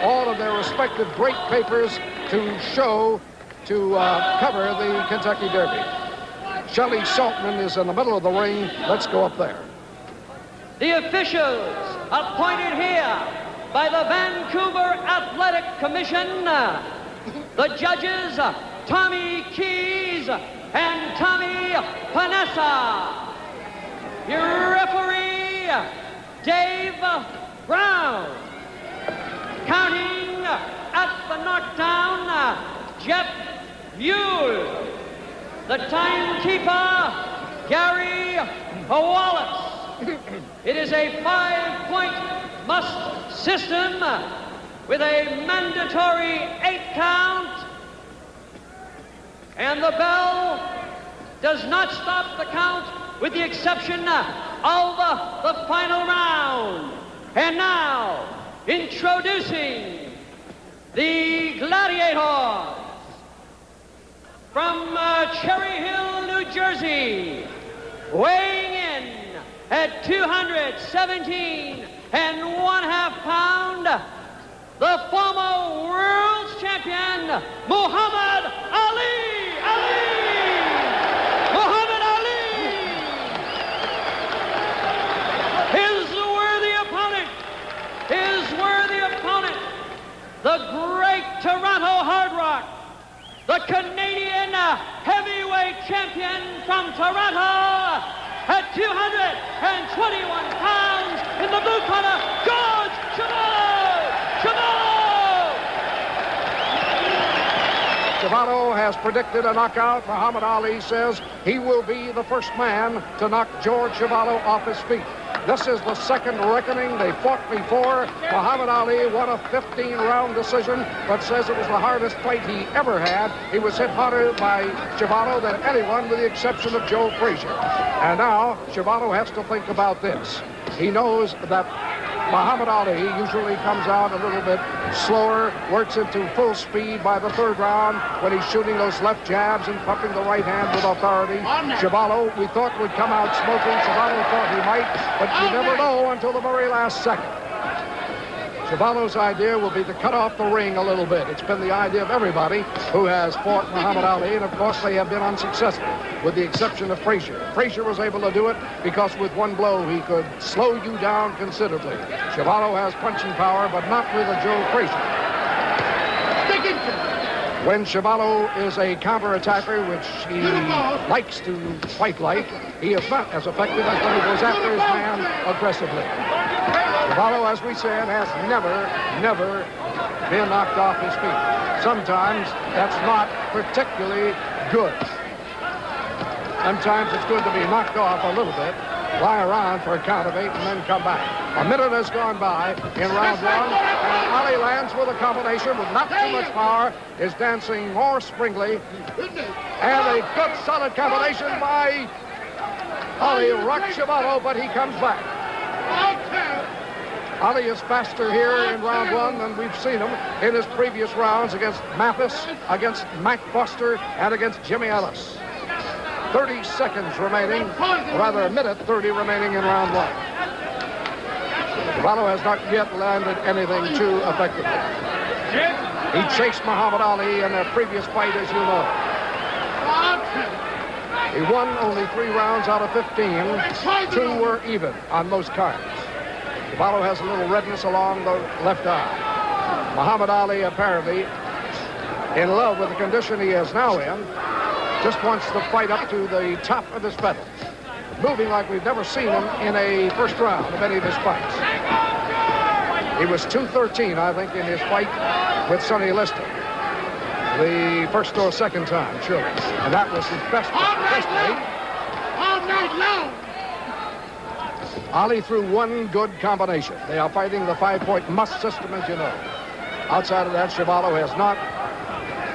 all of their respective great papers to show, to cover the Kentucky Derby. Shelley Saltman is in the middle of the ring. Let's go up there. The officials appointed here by the Vancouver Athletic Commission, the judges Tommy Keys and Tommy Paonessa. Your referee, Dave Brown. Counting at the knockdown, Jeff Mule. The timekeeper, Gary Wallace. It is a 5-point must system with a mandatory 8 count. And the bell does not stop the count with the exception of the final round. And now, introducing the Gladiators from Cherry Hill, New Jersey, weighing in at 217 1/2 pounds, the former world champion, Muhammad Ali. Muhammad Ali! His worthy opponent, the great Toronto Hard Rock, the Canadian heavyweight champion from Toronto, at 221 pounds in the blue corner, George Chuvalo! Chuvalo has predicted a knockout. Muhammad Ali says he will be the first man to knock George Chuvalo off his feet. This is the second reckoning. They fought before. Muhammad Ali won a 15-round decision, but says it was the hardest fight he ever had. He was hit harder by Chuvalo than anyone, with the exception of Joe Frazier. And now Chuvalo has to think about this. He knows that Muhammad Ali usually comes out a little bit slower, works into full speed by the third round when he's shooting those left jabs and pumping the right hand with authority. Chuvalo, we thought, would come out smoking. Chuvalo thought he might, but you never know until the very last second. Chuvalo's idea will be to cut off the ring a little bit. It's been the idea of everybody who has fought Muhammad Ali, and of course they have been unsuccessful, with the exception of Frazier. Frazier was able to do it because with one blow he could slow you down considerably. Chuvalo has punching power, but not with a Joe Frazier. When Chuvalo is a counter-attacker, which he likes to fight like, he is not as effective as when he goes after his man aggressively. Chuvalo, as we said, has never been knocked off his feet. Sometimes that's not particularly good. Sometimes it's good to be knocked off a little bit, lie around for a count of 8, and then come back. A minute has gone by in round 1, and Ali lands with a combination with not too much power, is dancing more springly, and a good solid combination by Ali rocked Chuvalo, but he comes back. Ali is faster here in round 1 than we've seen him in his previous rounds against Mathis, against Mac Foster, and against Jimmy Ellis. 30 seconds remaining, rather a minute 30 remaining in round 1. Chuvalo has not yet landed anything too effectively. He chased Muhammad Ali in a previous fight, as you know. He won only 3 rounds out of 15. 2 were even on most cards. Chuvalo has a little redness along the left eye. Muhammad Ali, apparently in love with the condition he is now in, just wants to fight up to the top of his feather, moving like we've never seen him in a first round of any of his fights. He was 213, I think, in his fight with Sonny Liston. The first or second time, surely. And that was his best weight. All night long. Ali threw one good combination. They are fighting the 5-point must system, as you know. Outside of that, Chuvalo has not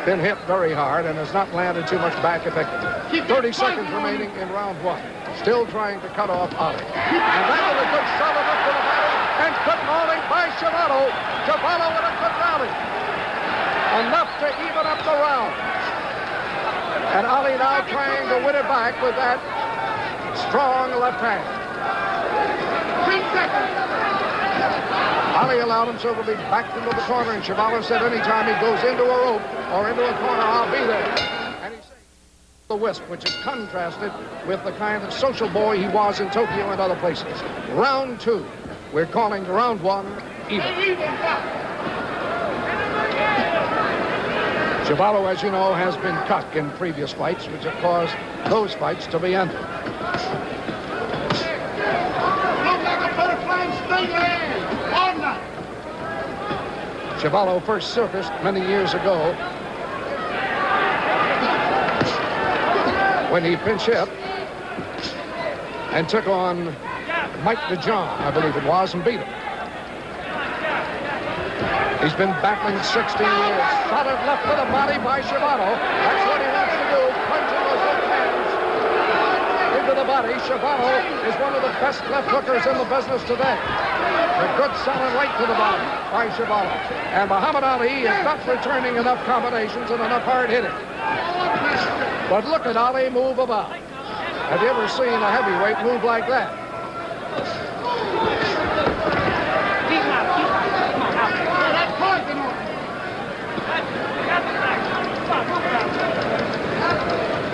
been hit very hard and has not landed too much back effectively. 30 seconds remaining in round 1. Still trying to cut off Ali. And that was a good solid up to the body, and good mauling by Chuvalo. Chuvalo with a good rally. Enough to even up the round. And Ali now trying to win it back with that strong left hand. 10 seconds. Ali allowed himself to be backed into the corner, and Chuvalo said anytime he goes into a rope or into a corner, I'll be there. And he said the wisp, which is contrasted with the kind of social boy he was in Tokyo and other places. Round 2. We're calling round 1 even. Chuvalo, as you know, has been cut in previous fights, which have caused those fights to be ended. Chuvalo first surfaced many years ago when he pinch hit and took on Mike DeJohn, I believe it was, and beat him. He's been battling 16 years. Solid left to the body by Chuvalo. That's what he wants to do, punching those left hands into the body. Chuvalo is one of the best left hookers in the business today. A good solid right to the body by Chuvalo. And Muhammad Ali is not returning enough combinations and enough hard hitting. But look at Ali move about. Have you ever seen a heavyweight move like that?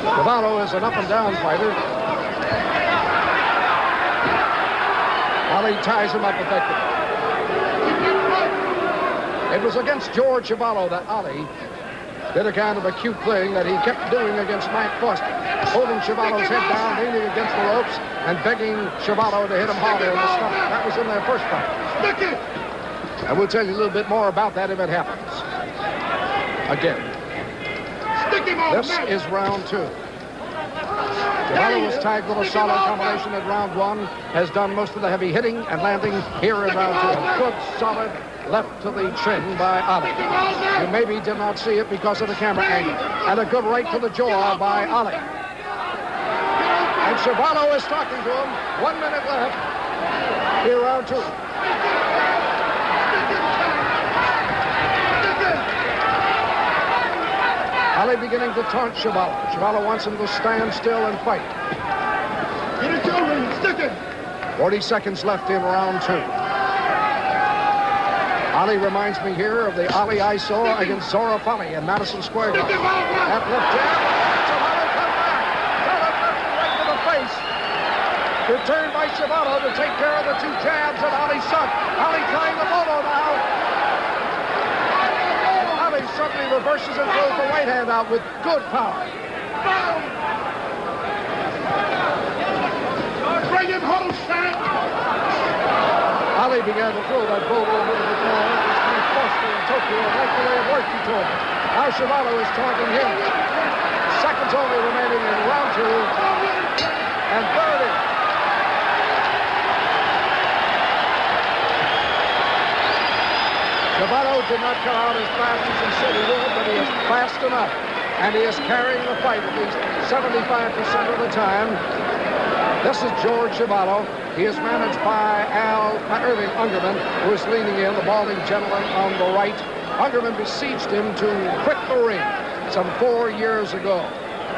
Chuvalo is an up-and-down fighter. Ali ties him up effectively. It was against George Chuvalo that Ali did a kind of a cute thing that he kept doing against Mike Foster, holding Chuvalo's head down, leaning against the ropes, and begging Chuvalo to hit him harder in the stomach. That was in their first fight. And we'll tell you a little bit more about that if it happens. Again. This is round 2. Chuvalo was tagged with a solid combination at round 1, has done most of the heavy hitting and landing here in round 2. A good, solid left to the chin by Ali. You maybe did not see it because of the camera angle. And a good right to the jaw by Ali. And Chuvalo is talking to him. 1 minute left here, round 2. Ali beginning to taunt Chuvalo. Chuvalo wants him to stand still and fight. 40 seconds left in round 2. Ali reminds me here of the Ali I saw against Zora Fali in Madison Square Garden. That left jab. Chuvalo come back. Solid left right to the face. Returned by Chuvalo to take care of the 2 jabs that Ali sucked. Ali trying the moto now. Ali suddenly reverses and throws the right hand out with good power. Bring him home, son. Ali began to throw that boat a little bit more. It was kind of Foster in Tokyo, and like the way it worked, he told me. Now Chuvalo is taunting him. Seconds only remaining in round 2. And there it is. Chuvalo did not come out as fast as he said he would, but he is fast enough. And he is carrying the fight at least 75% of the time. This is George Chuvalo. He is managed by Irving Ungerman, who is leaning in, the balding gentleman on the right. Ungerman besieged him to quit the ring some 4 years ago.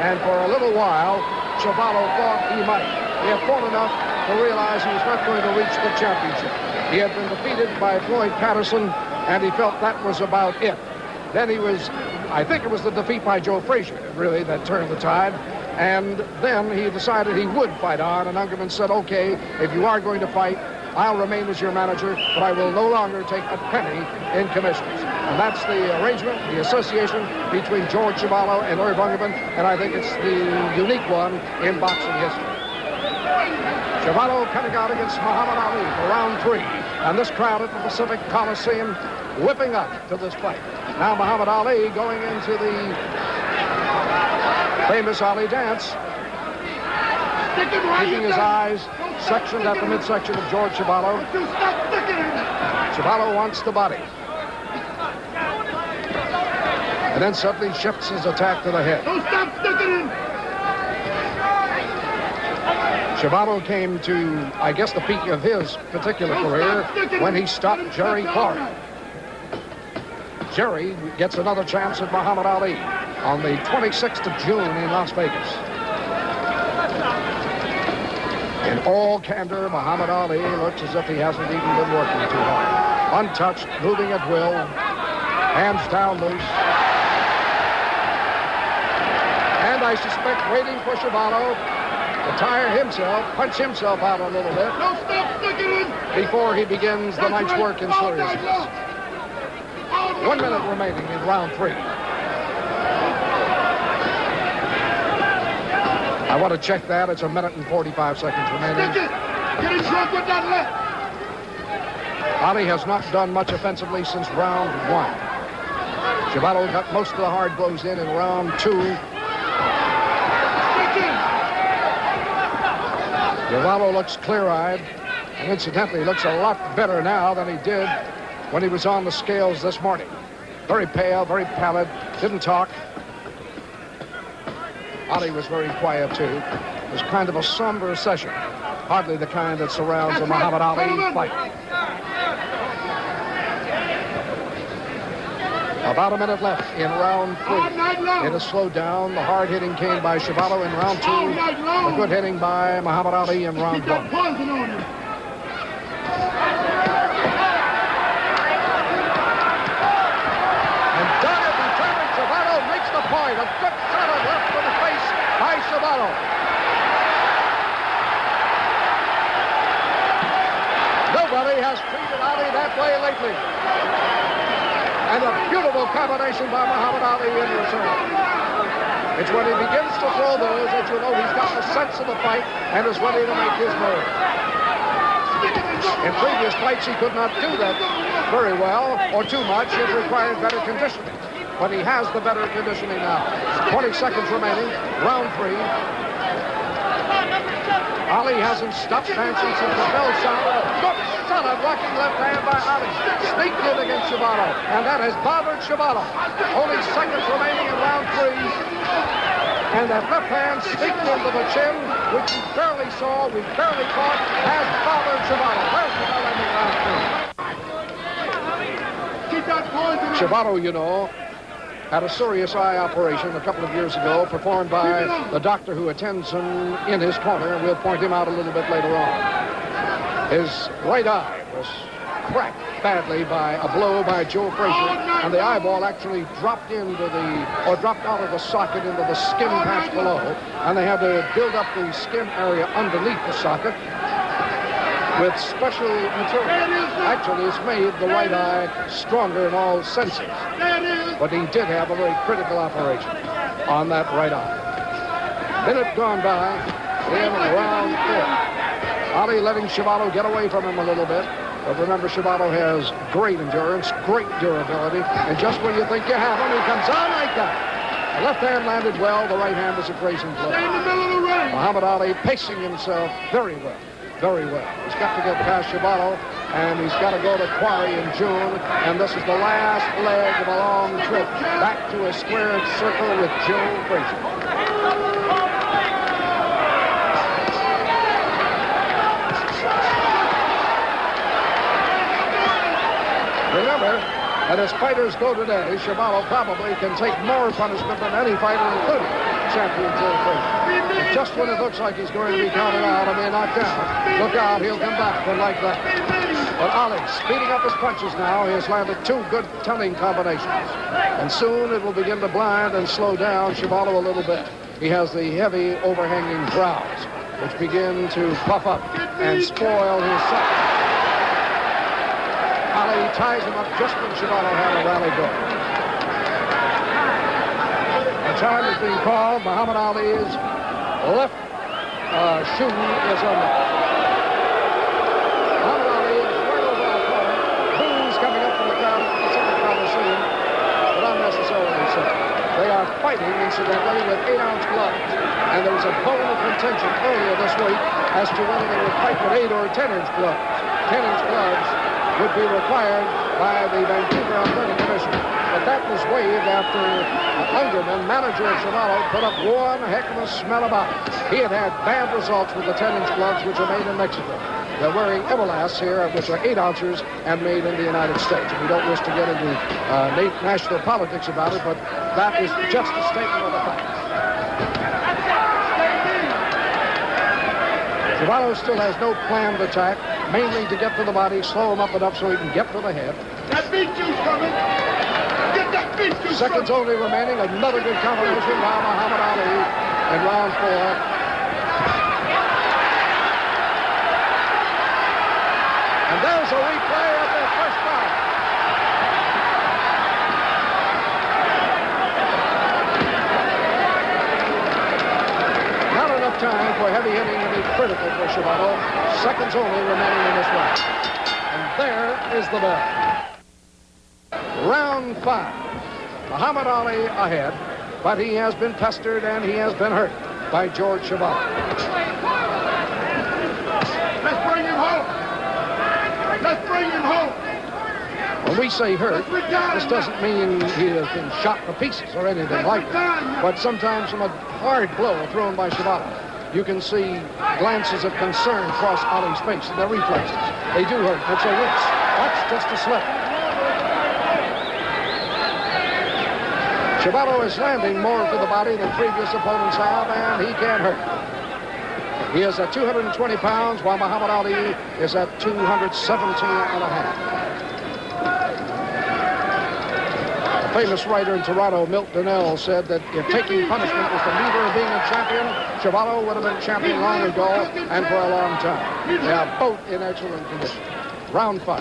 And for a little while, Chuvalo thought he might. He had fought enough to realize he was not going to reach the championship. He had been defeated by Floyd Patterson, and he felt that was about it. Then he was, I think it was the defeat by Joe Frazier, really, that turned the tide. And then he decided he would fight on, and Ungerman said, okay, if you are going to fight, I'll remain as your manager, but I will no longer take a penny in commissions. And that's the arrangement, the association between George Chuvalo and Irv Ungerman, and I think it's the unique one in boxing history. Chuvalo coming out against Muhammad Ali for round 3. And this crowd at the Pacific Coliseum whipping up to this fight. Now Muhammad Ali going into the famous Ali dance, keeping his eyes sectioned at the midsection of George Chuvalo. Chuvalo wants the body. And then suddenly shifts his attack to the head. Chuvalo came to, I guess, the peak of his particular career when he stopped Jerry Clark. Jerry gets another chance at Muhammad Ali on the 26th of June in Las Vegas. In All candor, Muhammad Ali looks as if he hasn't even been working too hard. Untouched, moving at will, hands down loose. And I suspect waiting for Chuvalo to tire himself, punch himself out a little bit before he begins the night's work in seriousness. 1 minute remaining in round 3. I want to check that. It's 1 minute and 45 seconds remaining. Get him drunk with that left. Ali has not done much offensively since round 1. Chuvalo got most of the hard blows in round 2. Chuvalo looks clear-eyed, and incidentally looks a lot better now than he did when he was on the scales this morning. Very pale, very pallid, didn't talk. Ali was very quiet, too. It was kind of a somber session. Hardly the kind that surrounds a Muhammad Ali fight. About a minute left in round 3. It has slowed down. The hard hitting came by Chuvalo in round 2. The good hitting by Muhammad Ali in round 1. And dogged and determined, Chuvalo makes the point. A good solid left to the face by Chuvalo. Nobody has treated Ali that way lately. And a beautiful combination by Muhammad Ali in return. It's when he begins to throw those that you know he's got the sense of the fight and is ready to make his move. In previous fights, he could not do that very well or too much. It required better conditioning. But he has the better conditioning now. 20 seconds remaining, round 3. Ali hasn't stopped dancing since the bell sounded. A good, solid rocking left hand by Ali. Sneaked in against Chuvalo, and that has bothered Chuvalo. Only seconds remaining in round 3. And that left hand sneaked into the chin, which we barely saw, we barely caught, has bothered Chuvalo. There's the bell ending round 3. Keep that poison. Chuvalo, you know, had a serious eye operation a couple of years ago performed by the doctor who attends him in his corner, and we'll point him out a little bit later on. His right eye was cracked badly by a blow by Joe Frazier, and the eyeball actually dropped dropped out of the socket into the skin patch below, and they had to build up the skin area underneath the socket with special material. Actually, it's made the right eye stronger in all senses. But he did have a very critical operation on that right eye. Minute gone by in round 4. Ali letting Chuvalo get away from him a little bit. But remember, Chuvalo has great endurance, great durability. And just when you think you have him, he comes on like that. The left hand landed well. The right hand was a grazing blow. Muhammad Ali pacing himself very well. Very well. He's got to get past Chuvalo, and he's got to go to Quarry in June, and this is the last leg of a long trip back to a squared circle with Joe Frazier. Remember that as fighters go today, Chuvalo probably can take more punishment than any fighter, including champion Joe Frazier. And just when it looks like he's going to be counted out, I mean knocked down, look out, he'll come back and like that. But Ali, speeding up his punches now, he has landed 2 good telling combinations. And soon it will begin to blind and slow down Chuvalo a little bit. He has the heavy overhanging brows, which begin to puff up and spoil his sight. Ali ties him up just when Chuvalo had a rally going. Time is being called. Muhammad Ali's left shoe is on. Muhammad Ali is right over our corner. Boos coming up from the crowd at the Pacific Coliseum, but unnecessarily so. They are fighting, incidentally, with 8-ounce gloves. And there was a bone of contention earlier this week as to whether they would fight with 8 or 10-inch gloves. 10-inch gloves would be required by the Vancouver Athletic Commission. But that was waived after Ungerman, manager of Chuvalo, put up one heck of a smell about it. He had had bad results with the 10-inch gloves, which are made in Mexico. They're wearing Everlasts here, which are 8-ouncers and made in the United States. And we don't wish to get into national politics about it, but that is just a statement of the fact. Chuvalo still has no planned attack, mainly to get to the body, slow him up enough so he can get to the head. That beat juice coming. Get that beat juice. Seconds only remaining. Another good combination by Muhammad Ali in round 4. And there's a replay of the first round. Not enough time for heavy hitting to be critical for Chuvalo. Seconds only remaining in this round. And there is the bell. Round 5. Muhammad Ali ahead, but he has been pestered and he has been hurt by George Chuvalo. Let's bring him home. Let's bring him home. When we say hurt, this doesn't mean he has been shot to pieces or anything like that. But sometimes from a hard blow thrown by Chuvalo, you can see glances of concern cross Ali's face, and they're reflexes. They do hurt. It's a wince. That's just a slip. Chuvalo is landing more to the body than previous opponents have, and he can't hurt. He is at 220 pounds, while Muhammad Ali is at 217 and a half. A famous writer in Toronto, Milt Donnell, said that if taking punishment was the meter of being a champion, Chuvalo would have been champion long ago and for a long time. They are both in excellent condition. Round 5.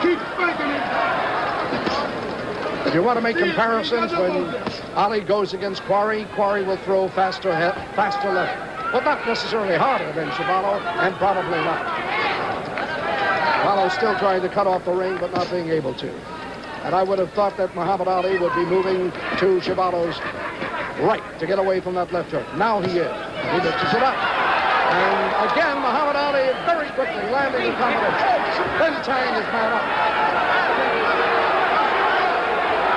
Keep spanking it. If you want to make comparisons, when Ali goes against Quarry, Quarry will throw faster left, but not necessarily harder than Chuvalo, and probably not. Chuvalo's still trying to cut off the ring, but not being able to. And I would have thought that Muhammad Ali would be moving to Chuvalo's right to get away from that left hook. Now he is. He mixes it up. And again, Muhammad Ali very quickly landing the combination. Then tying his man up.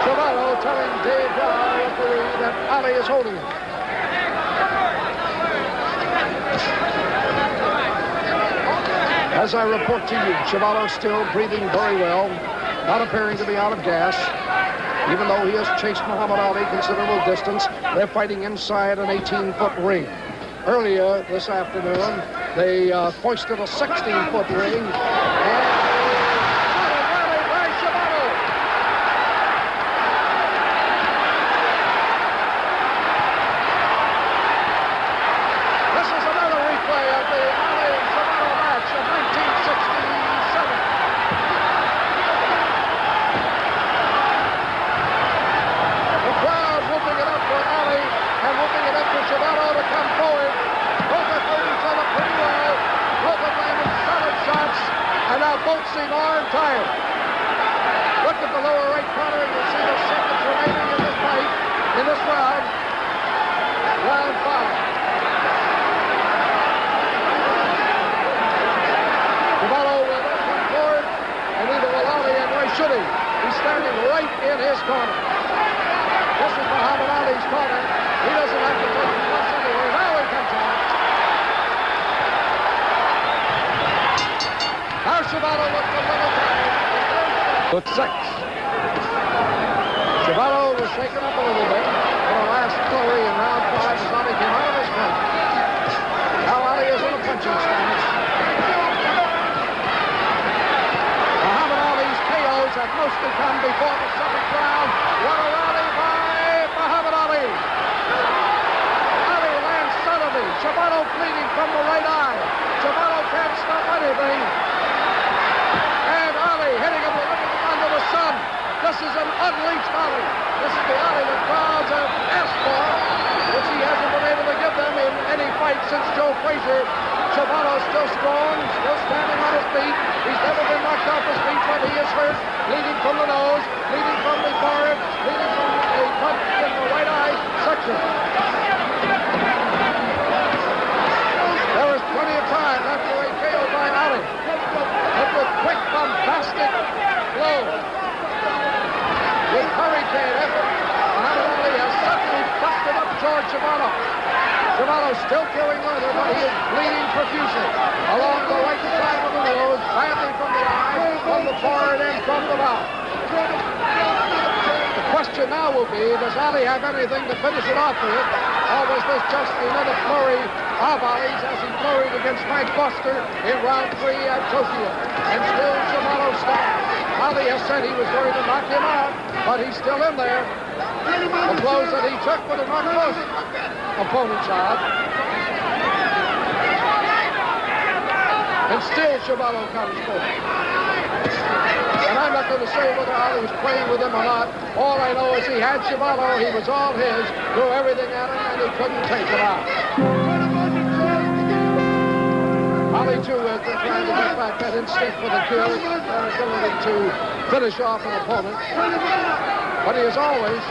Chuvalo telling Dave Brown, referee, that Ali is holding him. As I report to you, Chuvalo still breathing very well, not appearing to be out of gas. Even though he has chased Muhammad Ali considerable distance, they're fighting inside an 18-foot ring. Earlier this afternoon, they hoisted a 16-foot ring. He's standing right in his corner. This is Muhammad Ali's corner. He doesn't have to take the bus anywhere. Now he comes out. Now Chuvalo looks a little tired. With 6. Chuvalo was shaken up a little bit for the last flurry in round 5 as Ali came out of his corner. Now Ali is in a punching stance. Have mostly come before the 7th round. What a rally by Muhammad Ali. Ali lands suddenly. Chuvalo bleeding from the right eye. Chuvalo can't stop anything. And Ali hitting him under the sun. This is an unleashed Ali. This is the Ali that crowds have asked for, which he hasn't been able to give them in any fight since Joe Frazier. Chuvalo still strong, still standing on his feet. He's never been knocked off his feet, but he is hurt, bleeding from the nose, bleeding from the forehead, bleeding from a punch in the right eye section. There is plenty of time after a KO by Ali. But with quick, bombastic blows, with hurricane effort, Muhammad Ali has suddenly busted up George Chuvalo. Chuvalo still carrying leather, but he is bleeding profusely along the right side of the nose, badly from the eye, from the forehead, and from the mouth. The question now will will be, does Ali have anything to finish it off with? Or was this just another flurry of Ali's as he flurried against Mike Foster in round 3 at Tokyo? And still Chuvalo stands. Ali has said he was going to knock him out, but he's still in there. The blows that he took would have knocked most opponents out. And still Chuvalo comes forward. And I'm not going to say whether Ali was playing with him or not. All I know is he had Chuvalo. He was all his. Threw everything at him, and he couldn't take it out. Ali, too, has been trying to get back that instinct for the kill, that ability to finish off an opponent. But he has always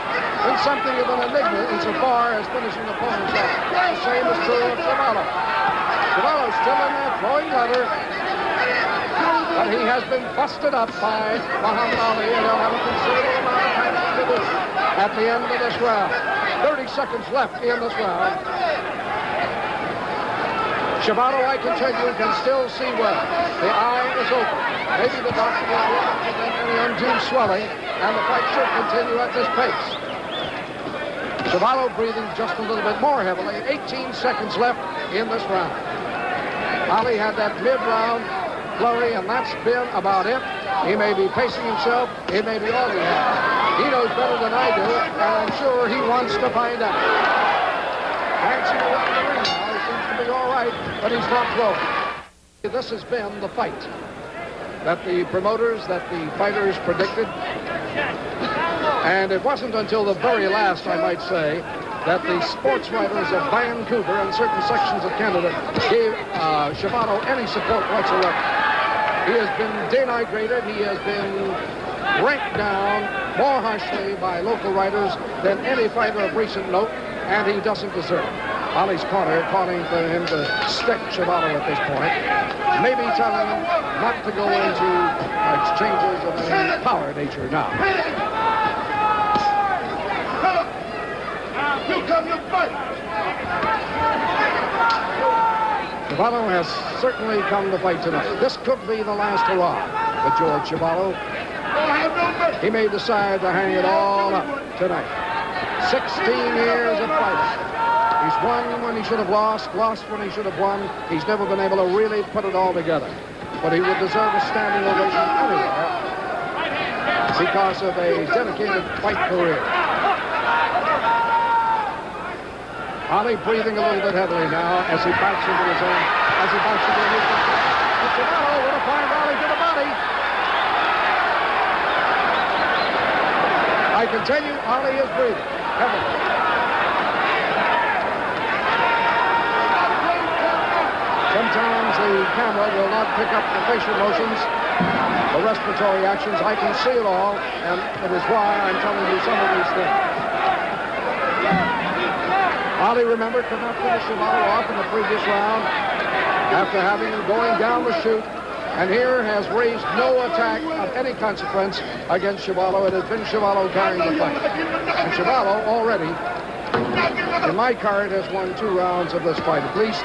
been something of an enigma insofar as finishing opponents off. The same is true of Chuvalo. Chuvalo's still in there throwing leather. But he has been busted up by Muhammad Ali, and he'll have a considerable amount of time to do at the end of this round. 30 seconds left in this round. Chuvalo, I can tell you, can still see well. The eye is open. Maybe the doctor will be able to prevent any undue swelling, and the fight should continue at this pace. Chuvalo breathing just a little bit more heavily. 18 seconds left in this round. Ali had that mid-round flurry, and that's been about it. He may be pacing himself. It may be all he has. He knows better than I do, and I'm sure he wants to find out. Dancing around the ring now. He seems to be all right, but he's not throwing. This has been the fight that the promoters, that the fighters predicted. And it wasn't until the very last, I might say, that the sports writers of Vancouver and certain sections of Canada gave Chuvalo any support whatsoever. He has been denigrated. He has been ranked down more harshly by local writers than any fighter of recent note, and he doesn't deserve it. Ali's corner calling for him to stick Chuvalo at this point, maybe telling him not to go into exchanges of any power nature now. You come to fight. Chuvalo has certainly come to fight tonight. This could be the last hurrah for George Chuvalo. He may decide to hang it all up tonight. 16 years of fighting. He's won when he should have lost when he should have won. He's never been able to really put it all together. But he would deserve a standing ovation anywhere because of a dedicated fight career. Ali breathing a little bit heavily now as he backs into his own, as he backs into his own. Chuvalo with a fine rally to the body. I continue, Ali is breathing heavily. Sometimes the camera will not pick up the facial motions, the respiratory actions. I can see it all, and it is why I'm telling you some of these things. Ali, remember, could not finish Chuvalo off in the previous round after having him going down the chute, and here has raised no attack of any consequence against Chuvalo. It has been Chuvalo carrying the fight. And Chuvalo already, in my card, has won 2 rounds of this fight at least.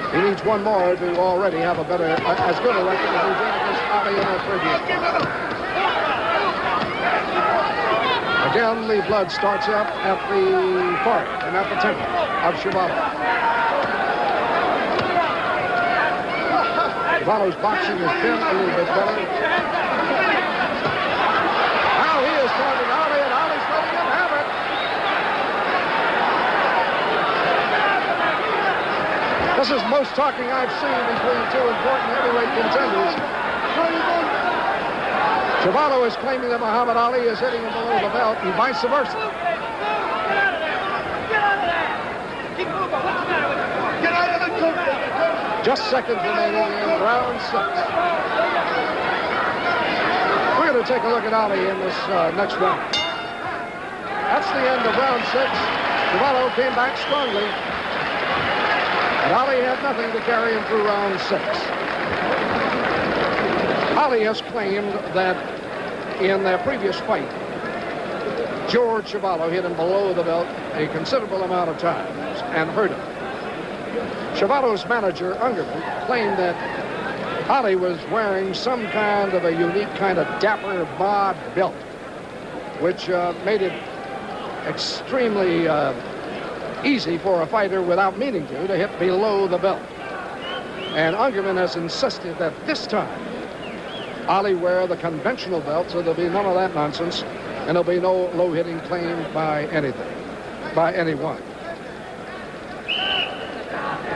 He needs one more to already have a better, as good a record as he did against Ali in the previous fight. Again, the blood starts up at the forehead and at the temple of Chuvalo. Chuvalo's boxing has been a little bit better. Now he is pointing Ali, and Ali's letting him have it. This is most talking I've seen between 2 important heavyweight contenders. Chuvalo is claiming that Muhammad Ali is hitting him below the belt, and vice versa. Get out of the court. Just seconds remaining in round 6. We're going to take a look at Ali in this next round. That's the end of round 6. Chuvalo came back strongly, and Ali had nothing to carry him through round 6. Ali has claimed that in their previous fight, George Chuvalo hit him below the belt a considerable amount of times and hurt him. Chuvalo's manager, Ungerman, claimed that Ali was wearing some kind of a unique kind of dapper bod belt. which made it extremely easy for a fighter without meaning to hit below the belt. And Ungerman has insisted that this time Ali wear the conventional belt, so there'll be none of that nonsense, and there'll be no low hitting claimed by anyone.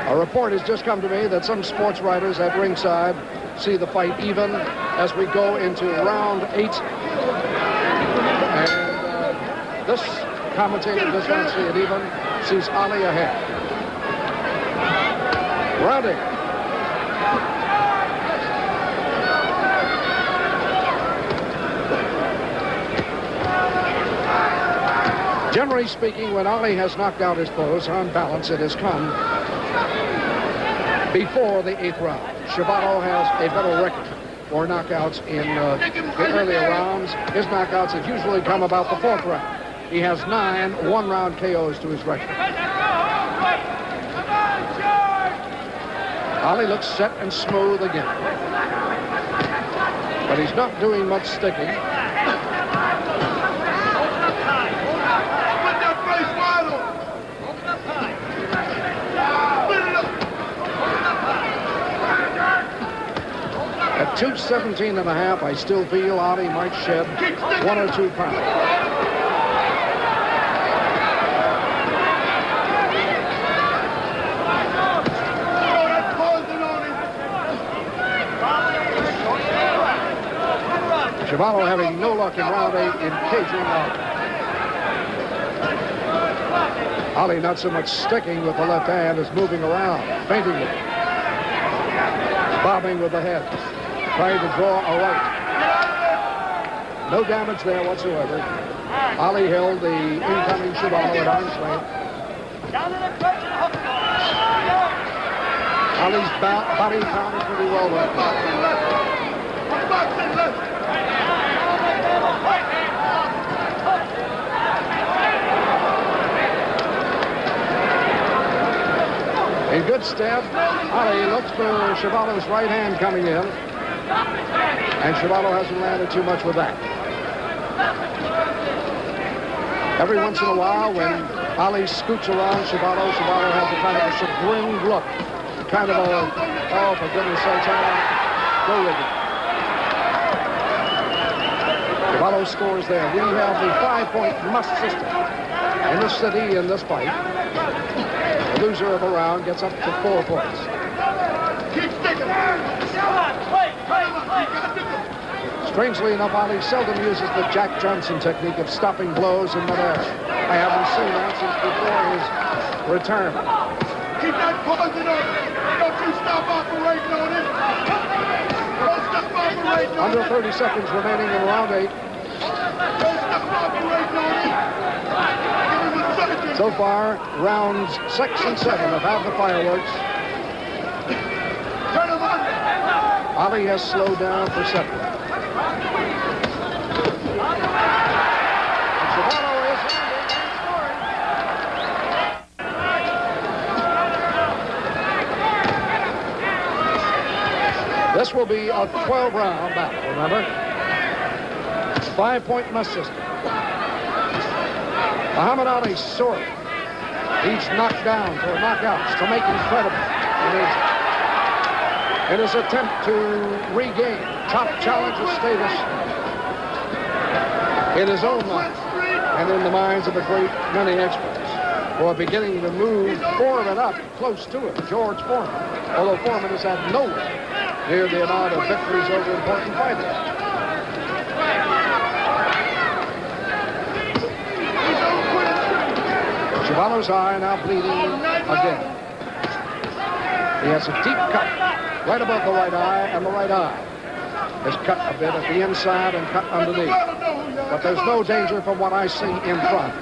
A report has just come to me that some sports writers at ringside see the fight even as we go into round 8. And this commentator does not see it even, sees Ali ahead. Round 8. Generally speaking, when Ali has knocked out his foes, on balance, it has come before the 8th round. Chuvalo has a better record for knockouts in the earlier rounds. His knockouts have usually come about the 4th round. He has 9 one-round KOs to his record. Ali looks set and smooth again. But he's not doing much sticking. At 217.5, I still feel Ali might shed 1 or 2 pounds. Chuvalo having no luck in round 8 in caging Ali. Ali not so much sticking with the left hand as moving around, feinting with it, bobbing with the head, trying to draw a right. No damage there whatsoever. Ali held the incoming Chuvalo at arm's length. Ali's body count is pretty well left. In good stead, Ali looks for Chuvalo's right hand coming in, and Chuvalo hasn't landed too much with that. Every once in a while, when Ali scoots around Chuvalo has a kind of a chagrined look, kind of a, oh, for goodness sakes, go with it. Chuvalo scores there. We have the 5-point must system in this city in this fight. The loser of a round gets up to 4 points. Strangely enough, Ali seldom uses the Jack Johnson technique of stopping blows in midair. I haven't seen that since before his retirement. Keep that poison up. Don't you stop operating on it. Don't stop operating on it. Under 30 seconds remaining in round 8. Don't stop operating on it. So far, rounds 6 and 7 have had the fireworks. Ali has slowed down perceptibly. Chuvalo is landing and scoring. This will be a 12-round battle, remember? 5-point must system. Muhammad Ali soared. Each knocked down for knockouts to make him credible in his attempt to regain top challenger status in his own mind and in the minds of a great many experts who are beginning to move Foreman up close to him, George Foreman, although Foreman has had nowhere near the amount of victories over important fighters. Chuvalo's eye now bleeding again. He has a deep cut right above the right eye, and the right eye is cut a bit at the inside and cut underneath. But there's no danger from what I see in front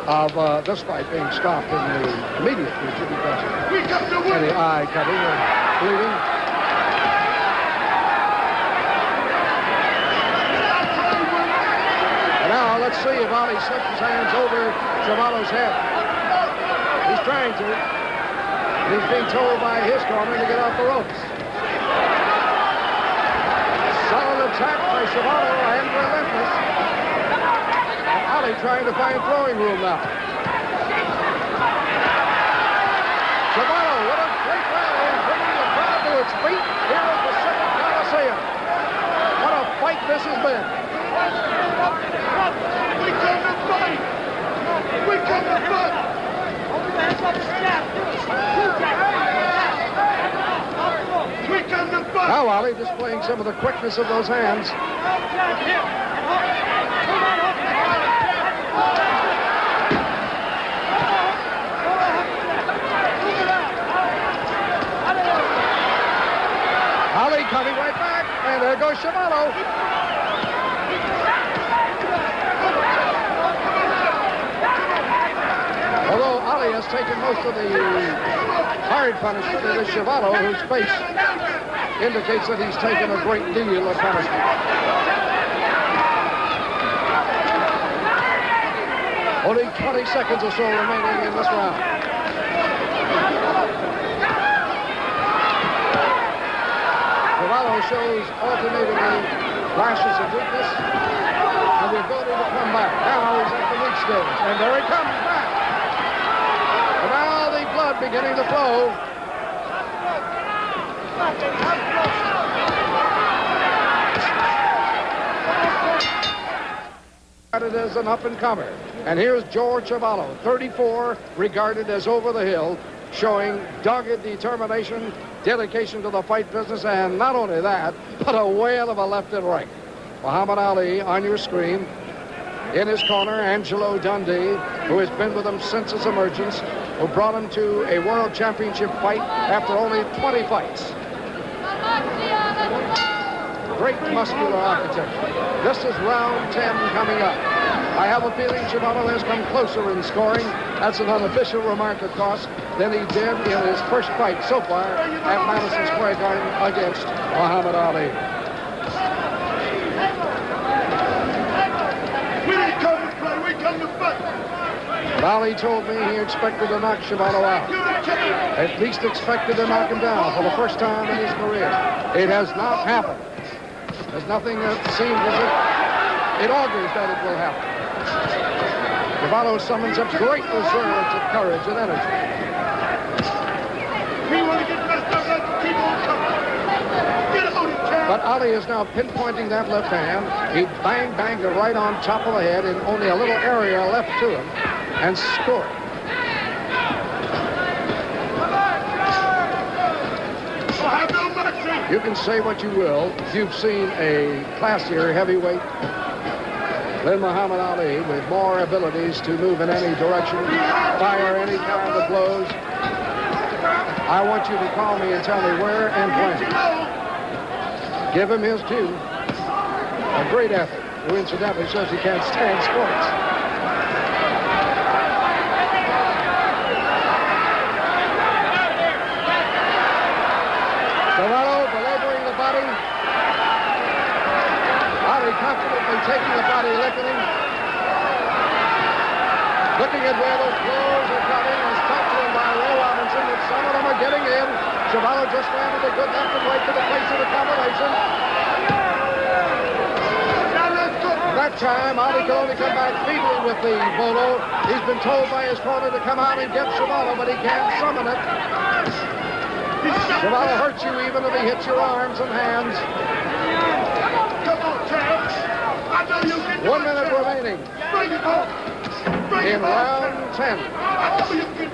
of this fight being stopped in the immediate future because of any eye cutting or bleeding. Now, let's see if Ali slips his hands over Chuvalo's head. He's trying to. He's being told by his corner to get off the ropes. Solid attack by Chuvalo and relentless. trying to find throwing room now. Chuvalo, what a great rally, bringing the crowd to its feet here at the Pacific Coliseum. What a fight this has been. We come to fight. We come to fight. We come to fight. Now, Ali displaying some of the quickness of those hands. Ali coming right back, and there goes Chuvalo. Although Ali has taken most of the hard punishment, it is Chuvalo whose face indicates that he's taken a great deal of punishment. Only 20 seconds or so remaining in this round. Chuvalo shows alternatingly flashes of weakness and the ability to come back. Now he's at the weak stage, and there he comes back. And now the blood beginning to flow. Regarded as an up-and-comer. And here's George Chuvalo, 34, regarded as over the hill, showing dogged determination, dedication to the fight business, and not only that, but a whale of a left and right. Muhammad Ali on your screen. In his corner, Angelo Dundee, who has been with him since his emergence, who brought him to a world championship fight after only 20 fights. Great muscular architecture. This is round 10 coming up. I have a feeling Chuvalo has come closer in scoring. That's an unofficial remark, of course, than he did in his first fight so far at Madison Square Garden against Muhammad Ali. We didn't come to play, we come to fight. Ali told me he expected to knock Chuvalo out. At least expected to knock him down for the first time in his career. It has not happened. There's nothing that seems as if it augurs that it will happen. Chuvalo summons up great reserves of courage and energy. We want to get messed up, let's keep on coming. Get out of here. But Ali is now pinpointing that left hand. He banged it right on top of the head in only a little area left to him and scored. You can say what you will. You've seen a classier heavyweight than Muhammad Ali with more abilities to move in any direction, fire any kind of blows. I want you to call me and tell me where and when. Give him his due. A great athlete who incidentally says he can't stand sports. Chuvalo belaboring the body. Ali confidently taking the body, licking him. Looking at where those blows are coming, as talked to him by Ray Robinson, that some of them are getting in. Chuvalo just landed a good left and right to the place of the combination. That time, Ali could only come back feebly with the bolo. He's been told by his corner to come out and get Chuvalo, but he can't summon it. Chuvalo hurts you even if he hits your arms and hands. Come on, champ. I know you can do 1 minute remaining Bring it home. in round 10.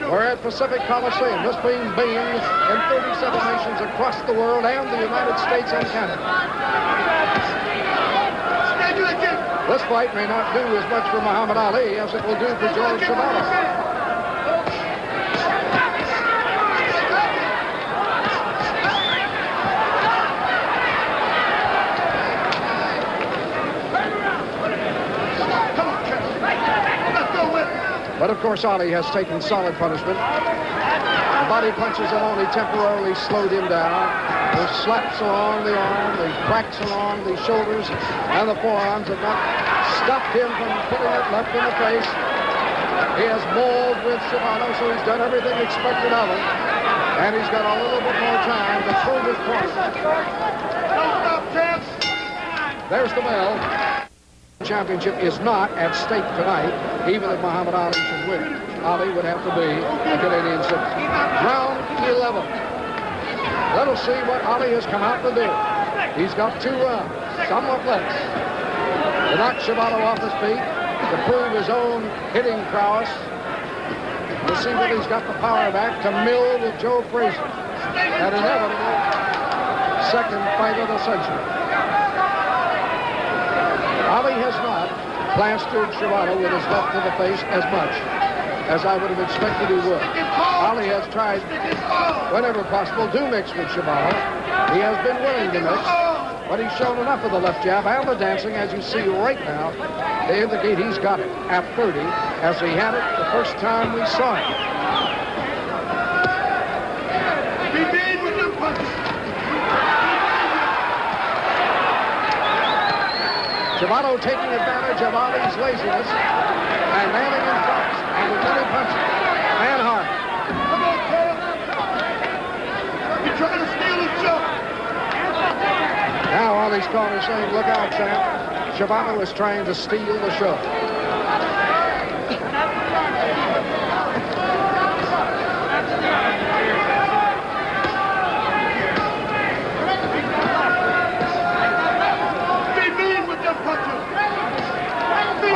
We're at Pacific Coliseum. This being beamed in 37 nations across the world and the United States and Canada. This fight may not do as much for Muhammad Ali as it will do for George Chuvalo. But of course, Ali has taken solid punishment. The body punches have only temporarily slowed him down. The slaps along the arm, the cracks along the shoulders and the forearms have not stopped him from putting it left in the face. He has mauled with Chuvalo, so he's done everything expected of him. And he's got a little bit more time to prove his point. Don't stop, champ. There's the bell. Championship is not at stake tonight, even if Muhammad Ali should win. Ali would have to be a Canadian citizen. Round 11. Let us see what Ali has come out to do. He's got 2 rounds, somewhat less, to knock Chuvalo off his feet, to prove his own hitting prowess, to see whether he's got the power back to mill with Joe Frazier. That inevitable second fight of the century. Ali has not plastered Chuvalo with his left to the face as much as I would have expected he would. Ali has tried, whenever possible, to mix with Chuvalo. He has been willing to mix, but he's shown enough of the left jab and the dancing, as you see right now, to indicate he's got it at 30, as he had it the first time we saw him. Chuvalo taking advantage of Ali's laziness and nailing him fast and with many punches and hard. Come on, Cole. You're trying to steal his show. Now Ali's corner saying, look out, Sam. Chuvalo is trying to steal the show.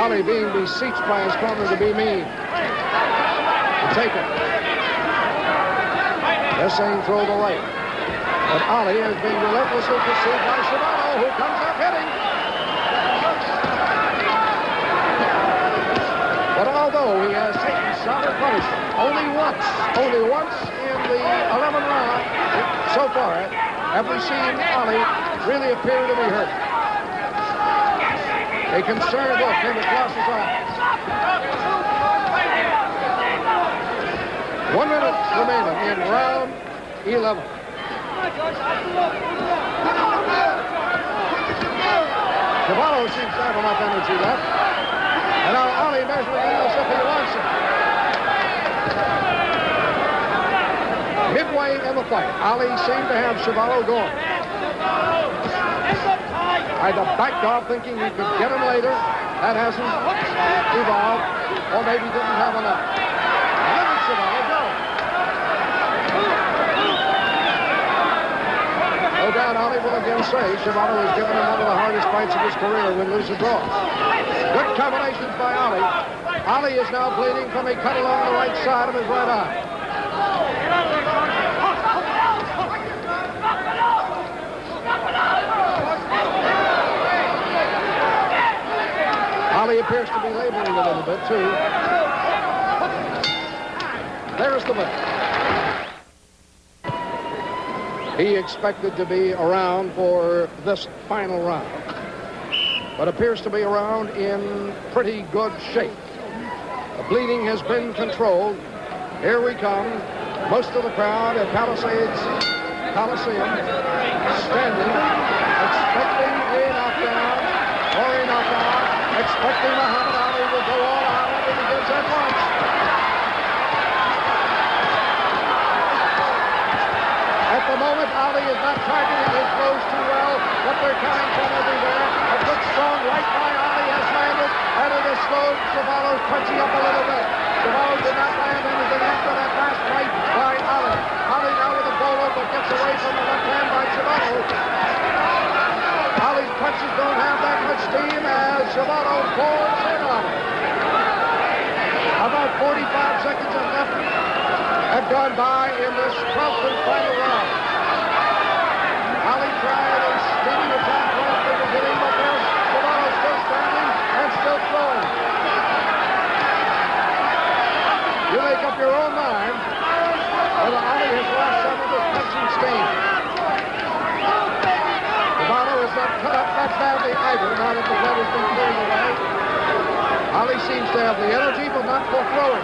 Ali being beseeched by his corner to be mean. To take it. They're saying throw the right. But Ali has been relentlessly pursued by Chuvalo, who comes up hitting. But although he has taken solid punishment, only once in the 11th round so far have we seen Ali really appear to be hurt. A concerned look came across his eyes. 1 minute remaining in round 11. Chuvalo seems to have enough energy left. And now Ali measuring in as if he wants it. Midway in the fight, Ali seemed to have Chuvalo going. I'd have backed off thinking we could get him later. That hasn't evolved, or maybe didn't have enough. Look at Chuvalo go. No doubt Ali will again say Chuvalo has given him one of the hardest fights of his career, win, lose, or draw. Good combinations by Ali. Ali is now bleeding from a cut along the right side of his right eye. Ali appears to be laboring a little bit, too. There's the win. He expected to be around for this final round, but appears to be around in pretty good shape. The bleeding has been controlled. Here we come. Most of the crowd at Coliseum standing, expecting a knockdown or a knockout. Expecting Muhammad Ali will go all out and it begins at once. At the moment, Ali is not targeting his blows too well, but they're coming from everywhere. A good strong right by Ali has landed, and it has slowed Chuvalo punching up a little bit. Chuvalo did not land anything after that last fight by Ali. Ali now with a bolo, but gets away from the left hand by Chuvalo. Ali's punches don't have that much steam as Chuvalo pours in on him. About 45 seconds left have gone by in this 12th and final round. Ali tried a steady attack right at the beginning, but there's Chuvalo still standing and still throwing. You make up your own mind whether Ali has lost some of his punching steam. Chuvalo is not cut up that badly either, now that the blood has been cleared away. Ali seems to have the energy, but not for throwing.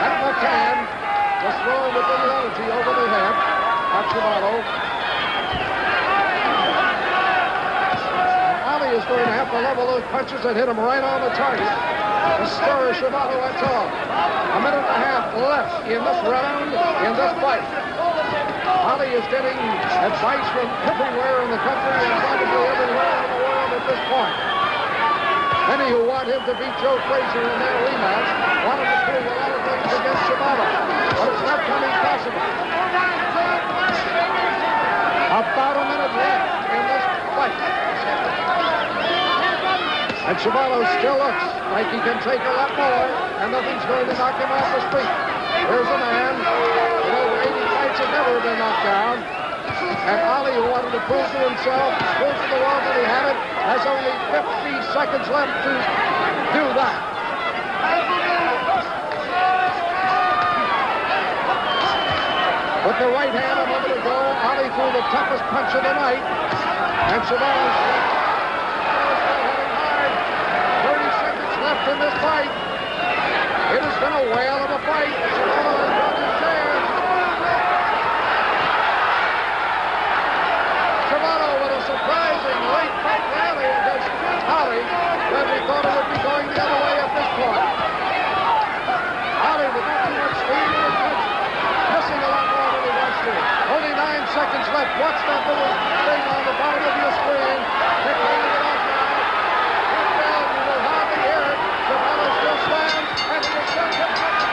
And McCann was thrown with little energy over the head of Chuvalo. Ali is going to have to level those punches that hit him right on the target. The stir Chuvalo went off. A minute and a half left in this round, in this fight. Ali is getting advice from everywhere in the country and probably everywhere in the world at this point. Many who want him to beat Joe Frazier in their rematch want him to prove a lot of things against Chuvalo, but it's not coming possible. About a minute left in this fight. And Chuvalo still looks like he can take a lot more, and nothing's going to knock him off his feet. Here's a man with over 80 fights have never been knocked down. And Ali, who wanted to prove to himself, prove to the world that he had it, has only 50 seconds left to do that. With the right hand a moment ago, Ali threw the toughest punch of the night. And Chuvalo's still hitting hard. 30 seconds left in this fight. It has been a whale of a fight. Chuvalo has got his chance. Chuvalo with a surprising late fight rally against Ali when we thought it would be going the other way at this point. Ali with not too much speed in his punch, missing a lot more than he wants to. Only 9 seconds left. Watch that little thing on the bottom of your screen. They're calling it off now. You will hardly hear it. Chuvalo still stands, and he is still getting up.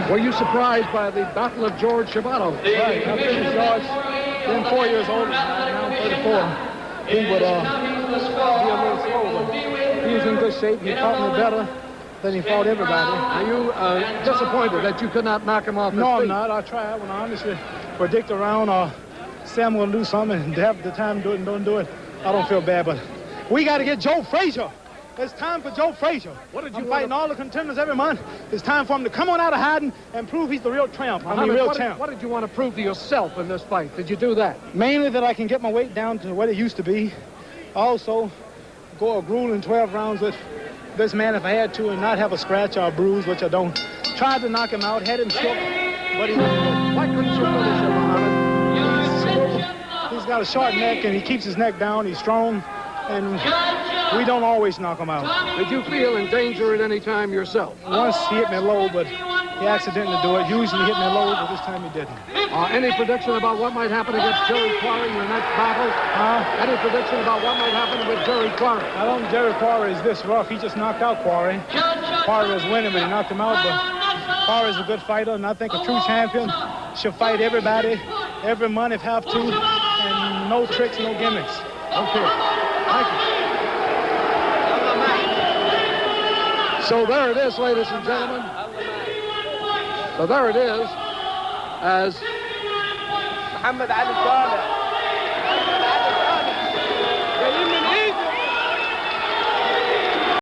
Were you surprised by the Battle of George Chuvalo? Right. I think George, being 4 years old, now 34, he would be a little slow, but he was in good shape. He fought me better than he fought everybody. Are you disappointed that you could not knock him off his No, feet? I'm not. I tried. When I honestly predict around or say I'm going to do something and have the time to do it and don't do it, I don't feel bad. But we got to get Joe Frazier. It's time for Joe Frazier. I'm fighting all the contenders every month. It's time for him to come on out of hiding and prove he's the real champ. What did you want to prove to yourself in this fight? Did you do that? Mainly that I can get my weight down to what it used to be. Also, go a grueling 12 rounds with this man if I had to and not have a scratch or a bruise, which I don't. Tried to knock him out, had him shook, but he wouldn't. Why couldn't you finish him, Muhammad? He's got a short neck and he keeps his neck down. He's strong, and we don't always knock him out. Did you feel in danger at any time yourself? Once he hit me low, but he accidentally do it. Usually he hit me low, but this time he didn't. Any prediction about what might happen against Jerry Quarry in the next battle? Any prediction about what might happen with Jerry Quarry? I don't think Jerry Quarry is this rough. He just knocked out Quarry. Quarry was winning, but he knocked him out. But Quarry's a good fighter, and I think a true champion should fight everybody, every month if have to, and no tricks, no gimmicks. Okay. Thank you. So there it is, ladies and gentlemen. So there it is, as محمد علي صالح